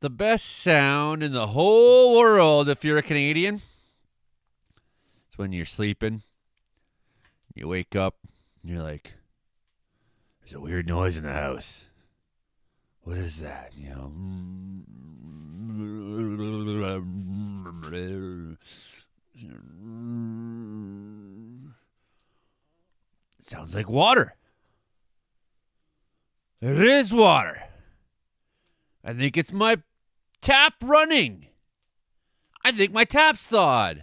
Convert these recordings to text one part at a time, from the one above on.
The best sound in the whole world, if you're a Canadian, it's when you're sleeping. You wake up, and you're like, there's a weird noise in the house. What is that? You know, it sounds like water. It is water. I think it's my tap running. I think my tap's thawed.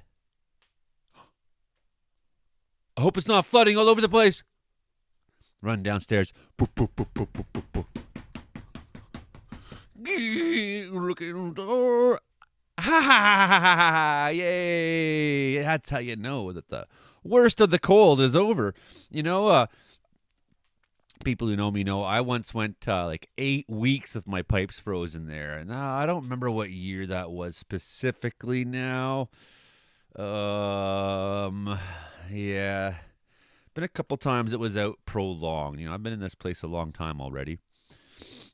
I hope it's not flooding all over the place. Run downstairs. Look at the door. Ha ha ha ha ha! Yay! That's how you know that the worst of the cold is over. You know, people who know me know I once went like 8 weeks with my pipes frozen there, and I don't remember what year that was specifically now. Yeah, been a couple times it was out prolonged. You know, I've been in this place a long time already,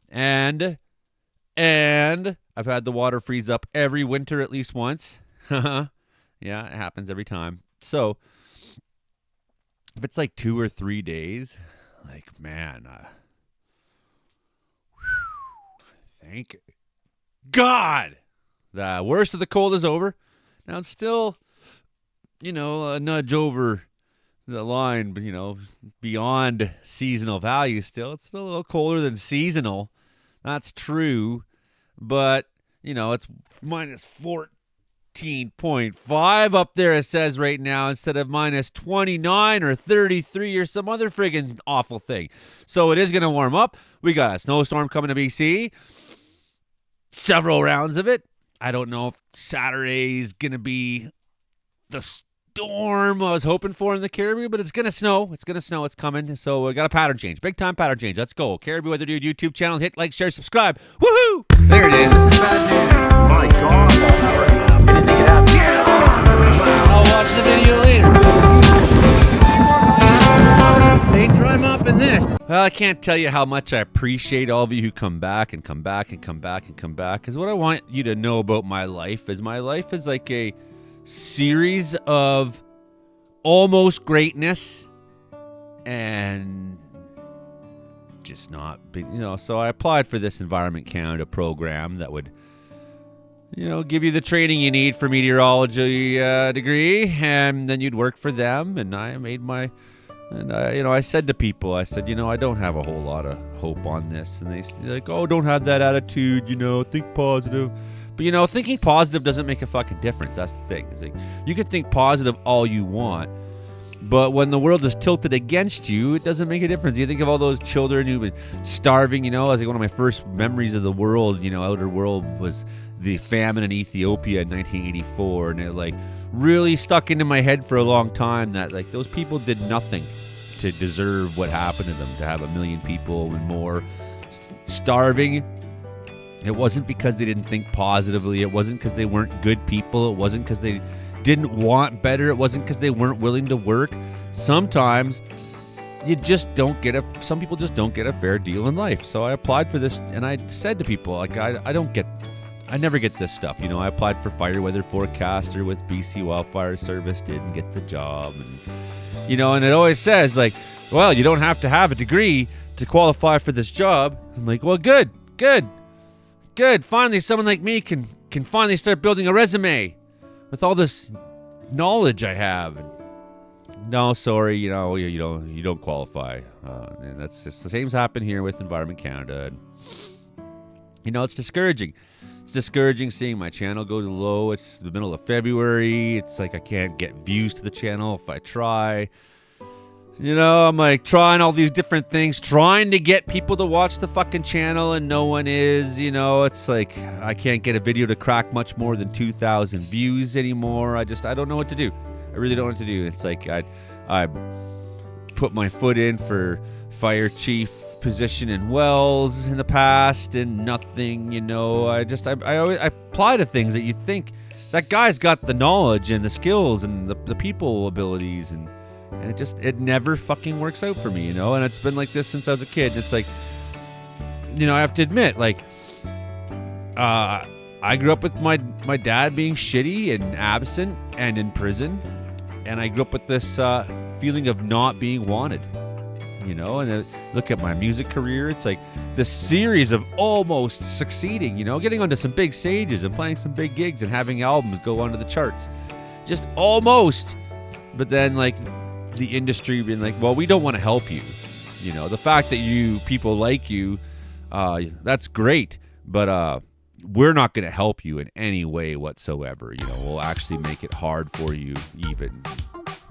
and I've had the water freeze up every winter at least once. Yeah, it happens every time. So if it's like 2 or 3 days, like, man, thank God the worst of the cold is over. Now it's still, you know, a nudge over the line, but, you know, beyond seasonal value still. It's still a little colder than seasonal. That's true. But, you know, it's minus 14.5 up there, it says right now, instead of minus 29 or 33 or some other friggin' awful thing. So it is going to warm up. We got a snowstorm coming to BC. Several rounds of it. I don't know if Saturday's going to be the storm I was hoping for in the Caribbean, but it's going to snow. It's going to snow. It's coming. So we got a pattern change. Big time pattern change. Let's go. Caribbean Weather Dude YouTube channel. Hit like, share, subscribe. Woohoo! There it is. This is bad news. My God. We didn't make it happen. I'll watch the video later. Ain't dry mopping this. Well, I can't tell you how much I appreciate all of you who come back and come back and come back and come back. Because what I want you to know about my life is like a series of almost greatness and just not big, you know. So I applied for this Environment Canada program that would, you know, give you the training you need for meteorology degree, and then you'd work for them. And I made my, and I, you know, I said to people, I said, you know, I don't have a whole lot of hope on this. And they're like, oh, don't have that attitude, you know, think positive. But, you know, thinking positive doesn't make a fucking difference. That's the thing. It's like, you can think positive all you want, but when the world is tilted against you, it doesn't make a difference. You think of all those children who've been starving, you know. I was like, one of my first memories of the world, you know, outer world, was the famine in Ethiopia in 1984. And it, like, really stuck into my head for a long time that, like, those people did nothing to deserve what happened to them, to have 1 million people and more starving. It wasn't because they didn't think positively. It wasn't because they weren't good people. It wasn't because they didn't want better. It wasn't because they weren't willing to work. Sometimes you just don't get some people just don't get a fair deal in life. So I applied for this, and I said to people, like, I never get this stuff. You know, I applied for fire weather forecaster with BC Wildfire Service, didn't get the job. And, you know, and it always says, like, well, you don't have to have a degree to qualify for this job. I'm like, well, good. Finally, someone like me can finally start building a resume with all this knowledge I have. And no, sorry, you know, you don't qualify. And that's just the same's happened here with Environment Canada. And, you know, it's discouraging. It's discouraging seeing my channel go low. It's the middle of February. It's like I can't get views to the channel if I try. You know, I'm like trying all these different things, trying to get people to watch the fucking channel, and no one is. You know, it's like I can't get a video to crack much more than 2,000 views anymore. I don't know what to do. I really don't know what to do. It's like I put my foot in for fire chief position in Wells in the past, and nothing. You know, I apply to things that you think that guy's got the knowledge and the skills and the people abilities, and it never fucking works out for me, you know. And it's been like this since I was a kid. It's like, you know, I have to admit, like, I grew up with my dad being shitty and absent and in prison, and I grew up with this feeling of not being wanted. And look at my music career. It's like this series of almost succeeding, getting onto some big stages and playing some big gigs and having albums go onto the charts. Just almost. But then, like, the industry being like, well, we don't want to help you. The fact that people like you, that's great. But we're not going to help you in any way whatsoever. We'll actually make it hard for you even.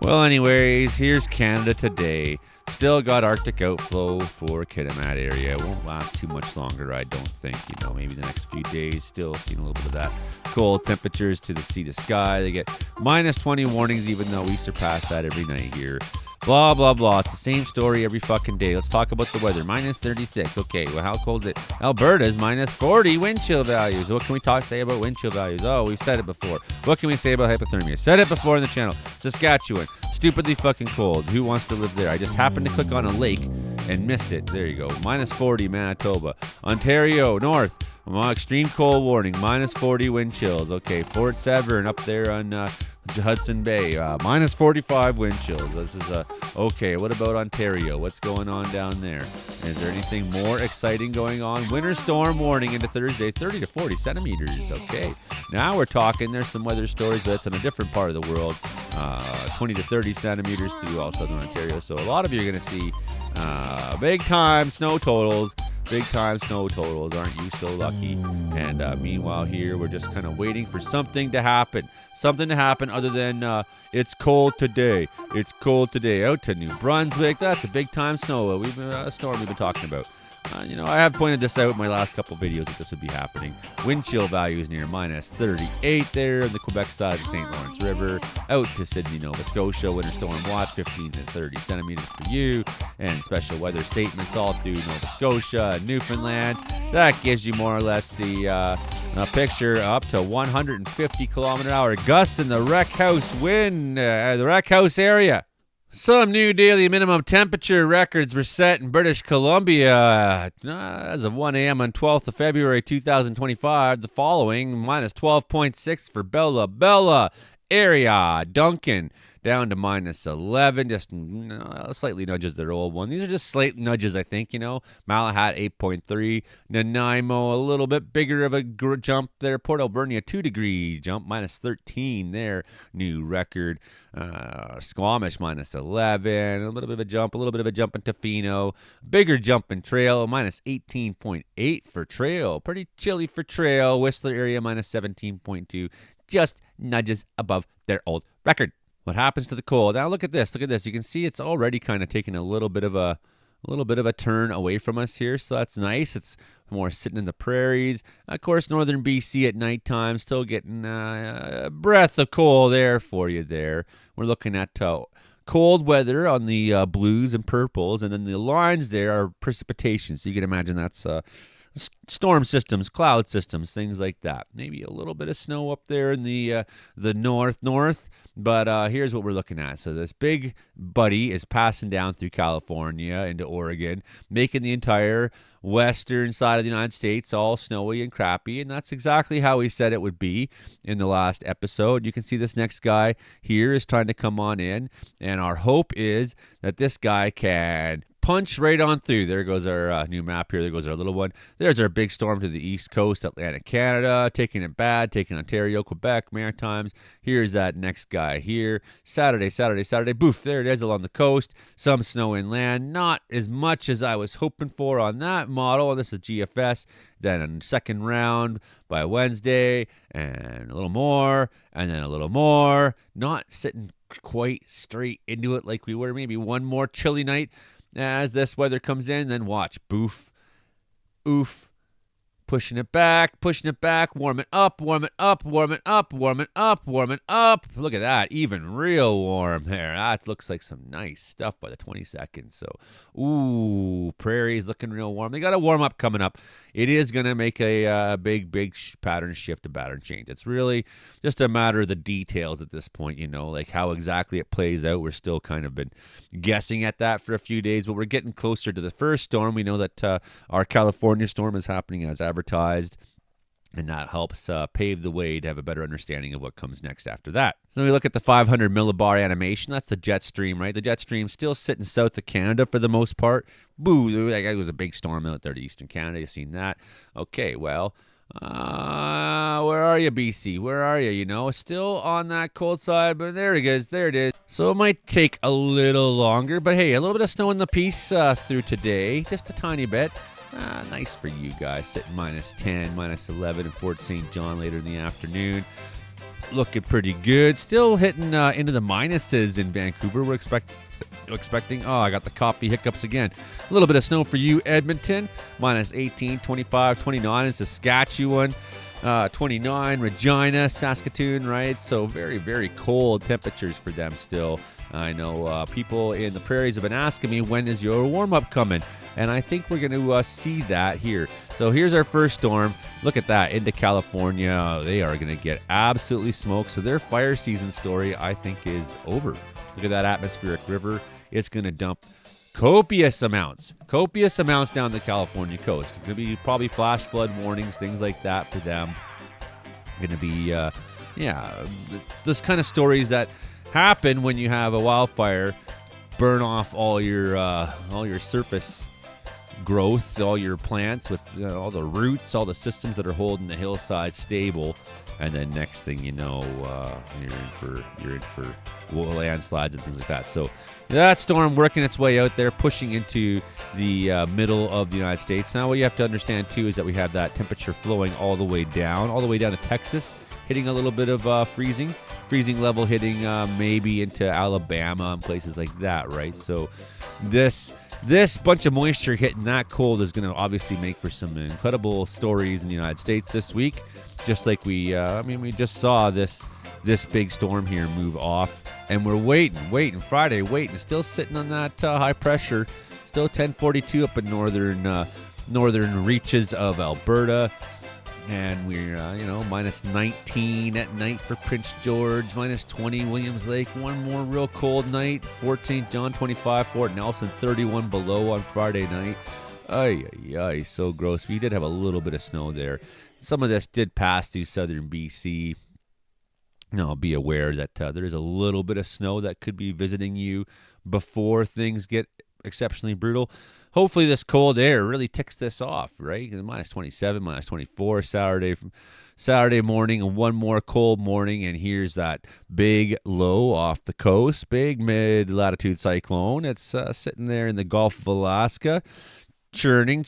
Well, anyways, here's Canada today. Still got Arctic outflow for Kitimat area. It won't last too much longer, I don't think. Maybe the next few days. Still seeing a little bit of that. Cold temperatures to the sea to sky. They get minus 20 warnings, even though we surpass that every night here. Blah, blah, blah. It's the same story every fucking day. Let's talk about the weather. Minus 36. Okay, well, how cold is it? Alberta's minus 40 wind chill values. What can we say about wind chill values? Oh, we've said it before. What can we say about hypothermia? Said it before in the channel. Saskatchewan. Stupidly fucking cold. Who wants to live there? I just happened to click on a lake and missed it. There you go. Minus 40 Manitoba. Ontario, north. Extreme cold warning. Minus 40 wind chills. Okay, Fort Severn up there on Hudson Bay. Minus 45 wind chills. This is okay. What about Ontario? What's going on down there? Is there anything more exciting going on? Winter storm warning into Thursday. 30 to 40 centimeters. Okay. Now we're talking. There's some weather stories, but it's in a different part of the world. 20 to 30 centimeters through all southern Ontario. So a lot of you are going to see big time snow totals. Big time snow totals. Aren't you so lucky? And meanwhile here, we're just kind of waiting for something to happen. Something to happen other than it's cold today. It's cold today. Out to New Brunswick. That's a big time snow. Storm we've been talking about. I have pointed this out in my last couple videos that this would be happening. Wind chill values near minus 38 there on the Quebec side of the St. Lawrence River. Out to Sydney, Nova Scotia. Winter storm watch, 15 to 30 centimeters for you. And special weather statements all through Nova Scotia and Newfoundland. That gives you more or less the picture up to 150 kilometer hour gusts in the Wreck House wind, the Wreck House area. Some new daily minimum temperature records were set in British Columbia as of 1 a.m. on 12th of February 2025. The following, minus 12.6 for Bella area. Duncan down to minus 11, just slightly nudges their old one. These are just slight nudges, I think, Malahat 8.3, Nanaimo a little bit bigger of a jump there. Port Alberni 2-degree jump, minus 13 there, new record. Squamish minus 11, a little bit of a jump in Tofino, bigger jump in Trail, minus 18.8 for Trail, pretty chilly for Trail. Whistler area minus 17.2, just nudges above their old record. What happens to the cold? Now look at this. You can see it's already kind of taking a little bit of a turn away from us here, so that's nice. It's more sitting in the prairies. Of course, northern BC at nighttime, still getting a breath of cold air for you there. We're looking at cold weather on the blues and purples, and then the lines there are precipitation. So you can imagine that's storm systems, cloud systems, things like that. Maybe a little bit of snow up there in the north. But here's what we're looking at. So this big buddy is passing down through California into Oregon, making the entire western side of the United States all snowy and crappy. And that's exactly how we said it would be in the last episode. You can see this next guy here is trying to come on in. And our hope is that this guy can punch right on through. There goes our new map here. There goes our little one. There's our big storm to the east coast, Atlantic Canada, taking it bad, taking Ontario, Quebec, Maritimes. Here's that next guy here. Saturday. Boof, there it is along the coast. Some snow inland. Not as much as I was hoping for on that model. This is GFS. Then a second round by Wednesday, and a little more, and then a little more. Not sitting quite straight into it like we were. Maybe one more chilly night as this weather comes in. Then watch. Boof. Oof. Pushing it back, warm it up. Look at that, even real warm there. That looks like some nice stuff by the 22nd. So, ooh, prairie's looking real warm. They got a warm up coming up. It is going to make a big pattern shift, a pattern change. It's really just a matter of the details at this point, like how exactly it plays out. We're still kind of been guessing at that for a few days, but we're getting closer to the first storm. We know that our California storm is happening as advertised. And that helps pave the way to have a better understanding of what comes next after that. So we look at the 500 millibar animation. That's the jet stream, right? The jet stream still sitting south of Canada for the most part. Boo, there was a big storm out there to eastern Canada. You've seen that. Okay, well, where are you, BC? Where are you? You know, still on that cold side, but there it is. There it is. So it might take a little longer, but hey, a little bit of snow in the piece through today. Just a tiny bit. Nice for you guys, sitting -10, -11 in Fort St. John later in the afternoon. Looking pretty good. Still hitting into the minuses in Vancouver. We're expecting, I got the coffee hiccups again. A little bit of snow for you, Edmonton. -18, 25, 29 in Saskatchewan. 29, Regina, Saskatoon, right? So very, very cold temperatures for them still. I know people in the prairies have been asking me, when is your warm-up coming? And I think we're going to see that here. So here's our first storm. Look at that, into California. They are going to get absolutely smoked. So their fire season story, I think, is over. Look at that atmospheric river. It's going to dump copious amounts down the California coast. It's going to be probably flash flood warnings, things like that for them. Going to be, this kind of stories that happen when you have a wildfire burn off all your surface growth, all your plants with all the roots, all the systems that are holding the hillside stable, and then next thing you know, you're in for landslides and things like that. So that storm working its way out there, pushing into the middle of the United States. Now, what you have to understand too is that we have that temperature flowing all the way down to Texas, hitting a little bit of freezing level, hitting maybe into Alabama and places like that, right? So this bunch of moisture hitting that cold is going to obviously make for some incredible stories in the United States this week. Just like we just saw this big storm here move off, and we're waiting Friday, still sitting on that high pressure, still 1042 up in northern reaches of Alberta. And we're, -19 at night for Prince George, -20 Williams Lake. One more real cold night. 14 John, 25 Fort Nelson, 31 below on Friday night. Ay, so gross. We did have a little bit of snow there. Some of this did pass through southern BC. Now, be aware that there is a little bit of snow that could be visiting you before things get exceptionally brutal. Hopefully this cold air really ticks this off, right? -27, -24 Saturday morning, and one more cold morning, and here's that big low off the coast, big mid-latitude cyclone. It's sitting there in the Gulf of Alaska, churning,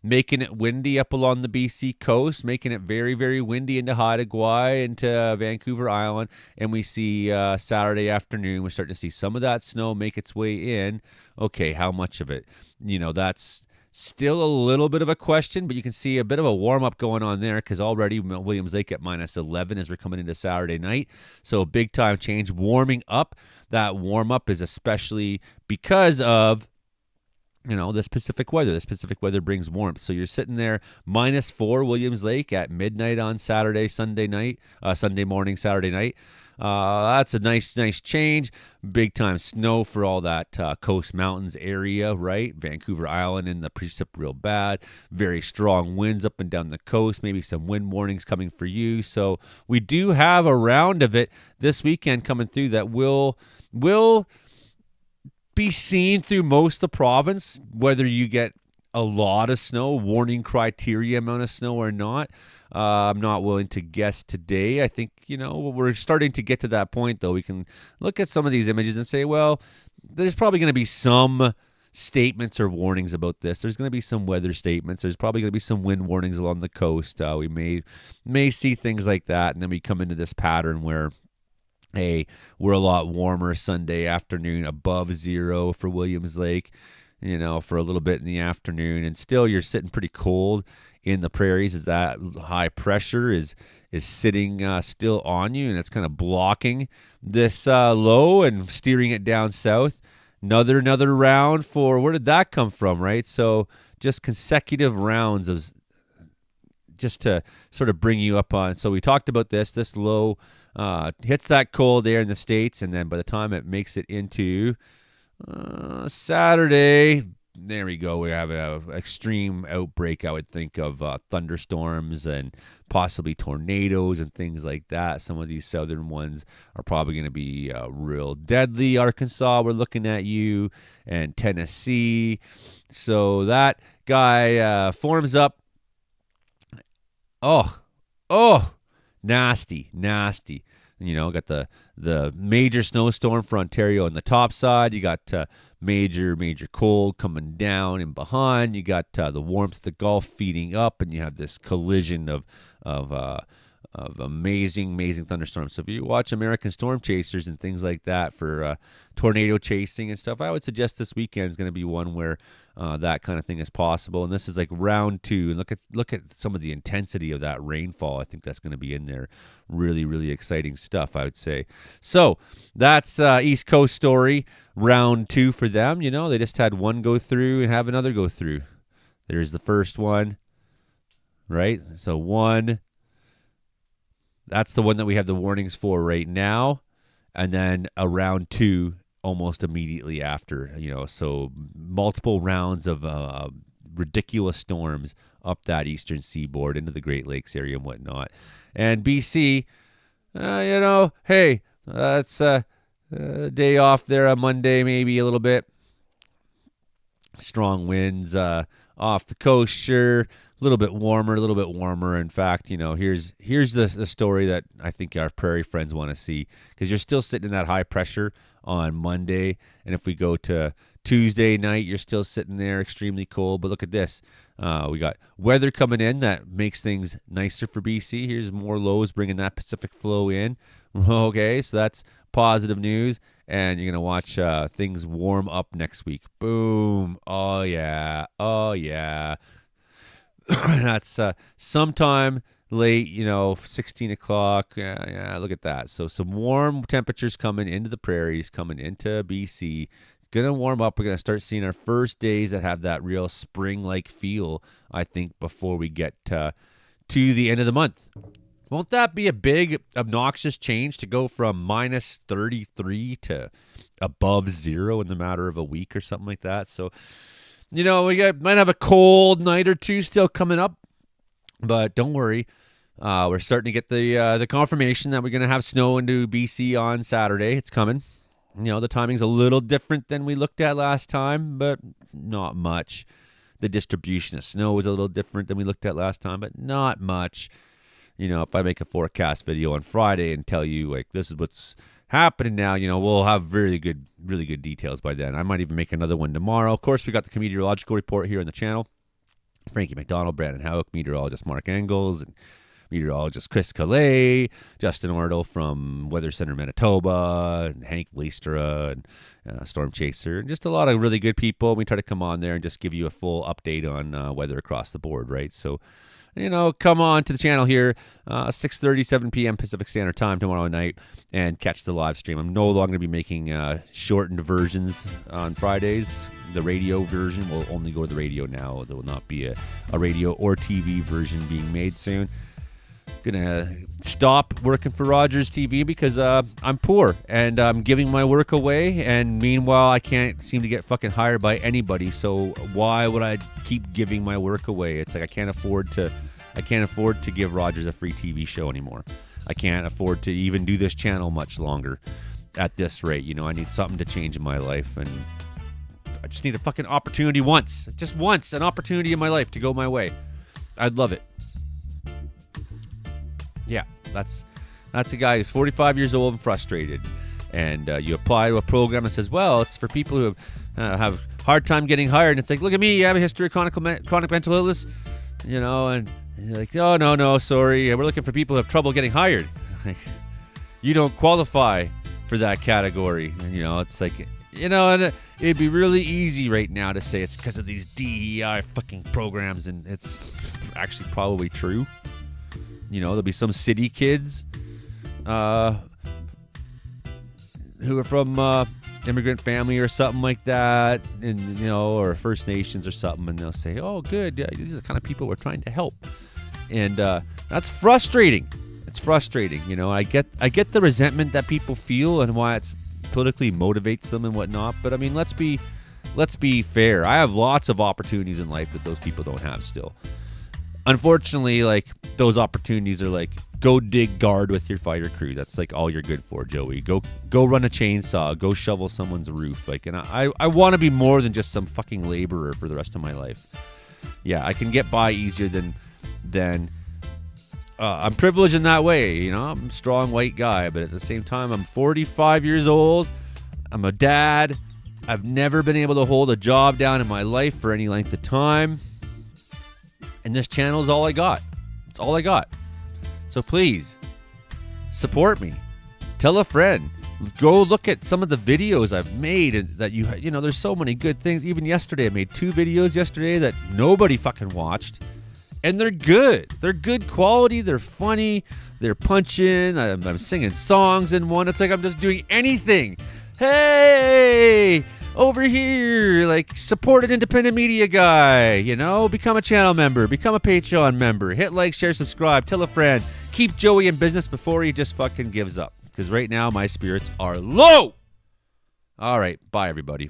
making it windy up along the BC coast, making it very, very windy into Haida Gwaii, into Vancouver Island, and we see Saturday afternoon, we're starting to see some of that snow make its way in. Okay, how much of it? That's still a little bit of a question, but you can see a bit of a warm-up going on there, because already Williams Lake at -11 as we're coming into Saturday night. So big-time change, warming up. That warm-up is especially because of this Pacific weather. This Pacific weather brings warmth. So you're sitting there -4 Williams Lake at midnight on Sunday morning, Saturday night. That's a nice change. Big time snow for all that Coast Mountains area, right? Vancouver Island in the precip real bad. Very strong winds up and down the coast. Maybe some wind warnings coming for you. So we do have a round of it this weekend coming through that will be seen through most of the province, whether you get a lot of snow, warning criteria amount of snow or not. I'm not willing to guess today. I think, we're starting to get to that point, though. We can look at some of these images and say, well, there's probably going to be some statements or warnings about this. There's going to be some weather statements. There's probably going to be some wind warnings along the coast. We may see things like that, and then we come into this pattern where, hey, we're a lot warmer Sunday afternoon, above zero for Williams Lake, for a little bit in the afternoon. And still you're sitting pretty cold in the prairies as that high pressure is sitting still on you, and it's kind of blocking this low and steering it down south. Another round for, where did that come from, right? So just consecutive rounds of just to sort of bring you up on. So we talked about this low hits that cold air in the States, and then by the time it makes it into Saturday, there we go. We have an extreme outbreak, I would think, of thunderstorms and possibly tornadoes and things like that. Some of these southern ones are probably going to be real deadly. Arkansas, we're looking at you, and Tennessee. So that guy forms up. Oh, nasty. Got the major snowstorm for Ontario on the top side. You got major cold coming down and behind. You got the warmth of the Gulf feeding up, and you have this collision of amazing thunderstorms. So if you watch American Storm Chasers and things like that for tornado chasing and stuff, I would suggest this weekend is going to be one where that kind of thing is possible. And this is like round 2. And look at some of the intensity of that rainfall. I think that's going to be in there. Really exciting stuff, I would say. So that's East Coast story, round 2 for them. They just had one go through and have another go through. There's the first one, right? So 1. That's the one that we have the warnings for right now. And then a round 2 almost immediately after, so multiple rounds of ridiculous storms up that eastern seaboard into the Great Lakes area and whatnot. And BC, hey, that's a day off there on Monday, maybe a little bit. Strong winds off the coast, sure. A little bit warmer. In fact, here's the story that I think our prairie friends want to see, because you're still sitting in that high pressure on Monday, and if we go to Tuesday night, you're still sitting there extremely cold. But look at this. We got weather coming in that makes things nicer for BC. Here's more lows bringing that Pacific flow in. Okay, so that's positive news. And you're going to watch things warm up next week. Boom. Oh, yeah. That's sometime late, 16 o'clock. Yeah, look at that. So some warm temperatures coming into the prairies, coming into BC. It's going to warm up. We're going to start seeing our first days that have that real spring-like feel, I think, before we get to the end of the month. Won't that be a big, obnoxious change to go from minus 33 to above 0 in the matter of a week or something like that? So, we might have a cold night or two still coming up, but don't worry. We're starting to get the confirmation that we're going to have snow into BC on Saturday. It's coming. The timing's a little different than we looked at last time, but not much. The distribution of snow was a little different than we looked at last time, but not much. If I make a forecast video on Friday and tell you, like, this is what's happening now, we'll have really good details by then. I might even make another one tomorrow. Of course, we got the meteorological report here on the channel. Frankie McDonald, Brandon Howick, meteorologist Mark Engels, and meteorologist Chris Calais, Justin Ortle from Weather Center Manitoba, and Hank Leistra, and Storm Chaser, and just a lot of really good people. We try to come on there and just give you a full update on weather across the board, right? So, come on to the channel here, 6:30, 7 p.m. Pacific Standard Time tomorrow night, and catch the live stream. I'm no longer going to be making shortened versions on Fridays. The radio version will only go to the radio now. There will not be a radio or TV version being made soon. Gonna stop working for Rogers TV because I'm poor and I'm giving my work away, and meanwhile I can't seem to get fucking hired by anybody. So why would I keep giving my work away? It's like I can't afford to give Rogers a free TV show anymore. I can't afford to even do this channel much longer at this rate. I need something to change in my life, and I just need a fucking opportunity just once, an opportunity in my life to go my way. I'd love it. Yeah, that's a guy who's 45 years old and frustrated. And you apply to a program that says, well, it's for people who have hard time getting hired. And it's like, look at me, you have a history of chronic mental illness, and you're like, oh, no, sorry. We're looking for people who have trouble getting hired. Like, you don't qualify for that category. And, it's like, and it'd be really easy right now to say it's because of these DEI fucking programs. And it's actually probably true. There'll be some city kids who are from immigrant family or something like that, and or First Nations or something, and they'll say, oh, good, yeah, these are the kind of people we're trying to help. And that's frustrating. It's frustrating. I get the resentment that people feel and why it's politically motivates them and whatnot, but I mean, let's be let's be fair. I have lots of opportunities in life that those people don't have still. Unfortunately, like, those opportunities are like, go dig guard with your fire crew. That's like all you're good for, Joey. Go run a chainsaw. Go shovel someone's roof. Like, and I want to be more than just some fucking laborer for the rest of my life. Yeah, I can get by easier than I'm privileged in that way. You know, I'm a strong white guy, but at the same time, I'm 45 years old. I'm a dad. I've never been able to hold a job down in my life for any length of time. And this channel is all I got. It's all I got. So please, support me. Tell a friend. Go look at some of the videos I've made, and that you know, there's so many good things. Even yesterday, I made 2 videos yesterday that nobody fucking watched. And they're good. They're good quality. They're funny. They're punching. I'm singing songs in one. It's like I'm just doing anything. Hey! Over here, like, support an independent media guy, you know, become a channel member, become a Patreon member, hit like, share, subscribe, tell a friend, keep Joey in business before he just fucking gives up, because right now my spirits are low. All right, bye everybody.